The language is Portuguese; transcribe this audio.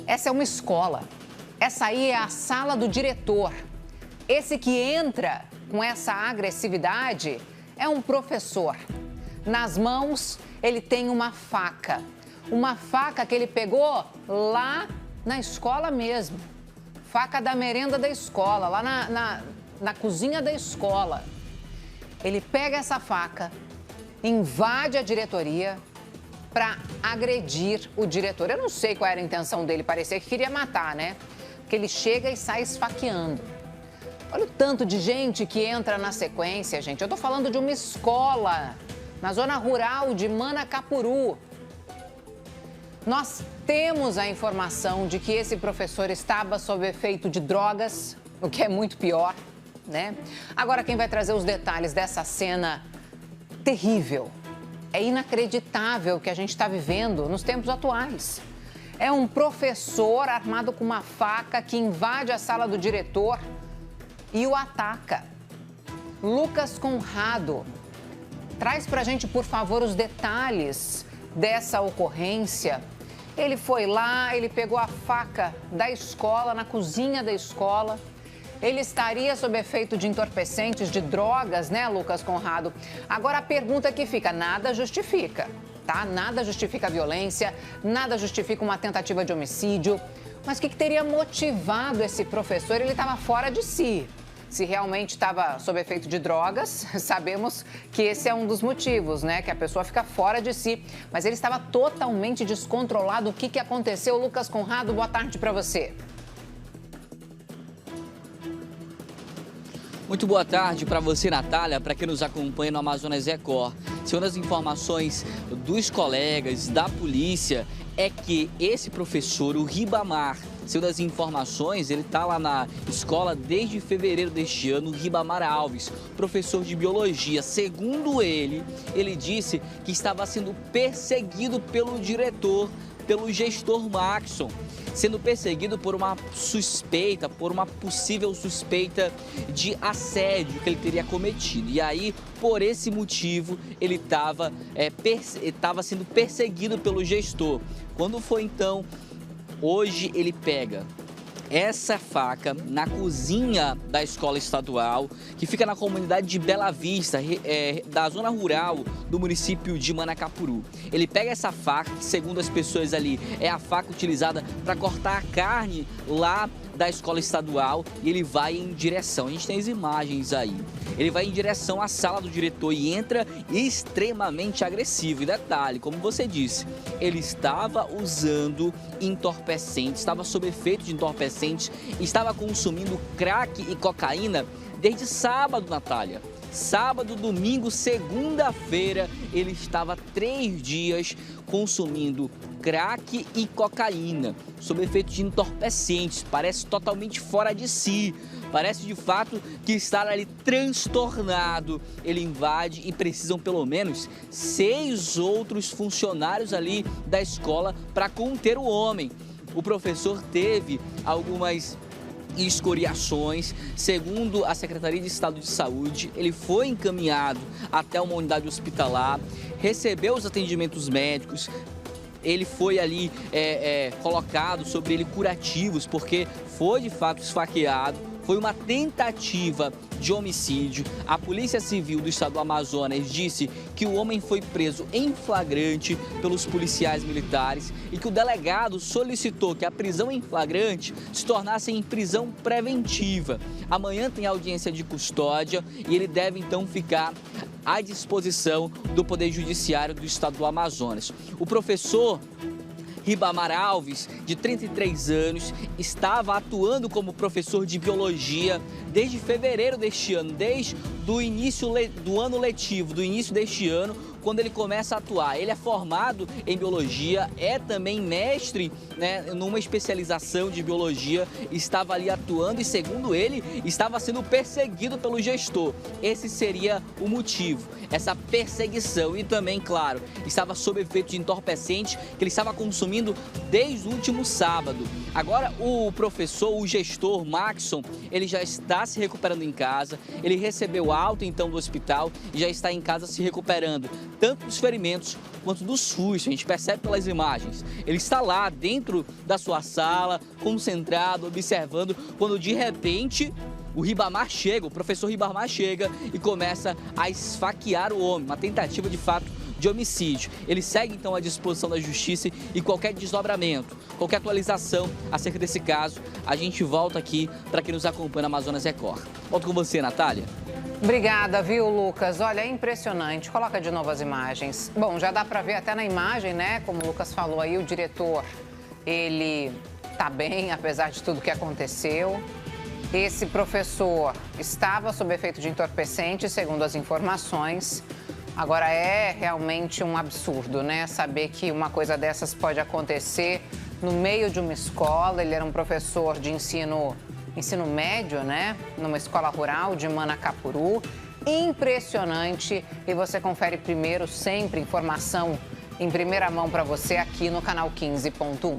Essa é uma escola. Essa aí é a sala do diretor. Esse que entra com essa agressividade é um professor. Nas mãos, ele tem uma faca. Uma faca que ele pegou lá na escola mesmo. Faca da merenda da escola, lá na cozinha da escola. Ele pega essa faca, invade a diretoria para agredir o diretor. Eu não sei qual era a intenção dele, parecia que queria matar, né? Porque ele chega e sai esfaqueando. Olha o tanto de gente que entra na sequência, gente. Eu tô falando de uma escola na zona rural de Manacapuru. Nós temos a informação de que esse professor estava sob efeito de drogas, o que é muito pior, né? Agora, quem vai trazer os detalhes dessa cena terrível, é inacreditável o que a gente está vivendo nos tempos atuais. É um professor armado com uma faca que invade a sala do diretor e o ataca. Lucas Conrado, traz pra gente, por favor, os detalhes dessa ocorrência. Ele foi lá, ele pegou a faca da escola, na cozinha da escola. Ele estaria sob efeito de entorpecentes, de drogas, né, Lucas Conrado? Agora a pergunta que fica, nada justifica, tá? Nada justifica a violência, nada justifica uma tentativa de homicídio. Mas o que teria motivado esse professor? Ele estava fora de si. Se realmente estava sob efeito de drogas, sabemos que esse é um dos motivos, né? Que a pessoa fica fora de si. Mas ele estava totalmente descontrolado. O que aconteceu? Lucas Conrado, boa tarde para você. Muito boa tarde para você, Natália, para quem nos acompanha no Amazonas Record. Segundo as informações dos colegas da polícia, é que esse professor, o Ribamar, segundo as informações, ele está lá na escola desde fevereiro deste ano, Ribamar Alves, professor de biologia. Segundo ele disse que estava sendo perseguido pelo diretor, pelo gestor Maxson, sendo perseguido por uma suspeita, por uma possível suspeita de assédio que ele teria cometido. E aí, por esse motivo, ele estava sendo perseguido pelo gestor. Quando foi então, hoje ele pega essa faca na cozinha da escola estadual, que fica na comunidade de Bela Vista, da zona rural do município de Manacapuru. Ele pega essa faca, que segundo as pessoas ali, é a faca utilizada para cortar a carne lá da escola estadual, e ele vai em direção, a gente tem as imagens aí, ele vai em direção à sala do diretor e entra extremamente agressivo. E detalhe, como você disse, ele estava usando entorpecentes, estava sob efeito de entorpecentes, estava consumindo crack e cocaína desde sábado, Natália. Sábado, domingo, segunda-feira, ele estava 3 dias consumindo crack e cocaína, sob efeito de entorpecentes. Parece totalmente fora de si, parece de fato que está ali transtornado. Ele invade e precisam pelo menos 6 outros funcionários ali da escola para conter o homem. O professor teve algumas escoriações. Segundo a Secretaria de Estado de Saúde, ele foi encaminhado até uma unidade hospitalar, recebeu os atendimentos médicos. Ele foi ali colocado sobre ele curativos, porque foi de fato esfaqueado. Foi uma tentativa de homicídio. A Polícia Civil do Estado do Amazonas disse que o homem foi preso em flagrante pelos policiais militares e que o delegado solicitou que a prisão em flagrante se tornasse em prisão preventiva. Amanhã tem audiência de custódia e ele deve então ficar à disposição do Poder Judiciário do Estado do Amazonas. O professor Ribamar Alves, de 33 anos, estava atuando como professor de biologia desde fevereiro deste ano, desde o início do ano letivo, do início deste ano, quando ele começa a atuar. Ele é formado em biologia, é também mestre, né, numa especialização de biologia, estava ali atuando e, segundo ele, estava sendo perseguido pelo gestor. Esse seria o motivo, essa perseguição. E também, claro, estava sob efeito de entorpecente que ele estava consumindo desde o último sábado. Agora, o professor, o gestor Maxson, ele já está se recuperando em casa, ele recebeu alta então do hospital e já está em casa se recuperando. tanto dos ferimentos quanto do susto. A gente percebe pelas imagens. Ele está lá dentro da sua sala, concentrado, observando, quando de repente o Ribamar chega, o professor Ribamar chega e começa a esfaquear o homem, uma tentativa de fato de homicídio. Ele segue então à disposição da justiça e qualquer desdobramento, qualquer atualização acerca desse caso, a gente volta aqui para quem nos acompanha na Amazonas Record. Volto com você, Natália. Obrigada, viu, Lucas? Olha, é impressionante. Coloca de novo as imagens. Bom, já dá para ver até na imagem, né? Como o Lucas falou aí, o diretor, ele tá bem, apesar de tudo que aconteceu. Esse professor estava sob efeito de entorpecente, segundo as informações. Agora, é realmente um absurdo, né? Saber que uma coisa dessas pode acontecer no meio de uma escola. Ele era um professor de ensino médio, né? Numa escola rural de Manacapuru. Impressionante. E você confere primeiro, sempre informação em primeira mão para você aqui no canal 15.1.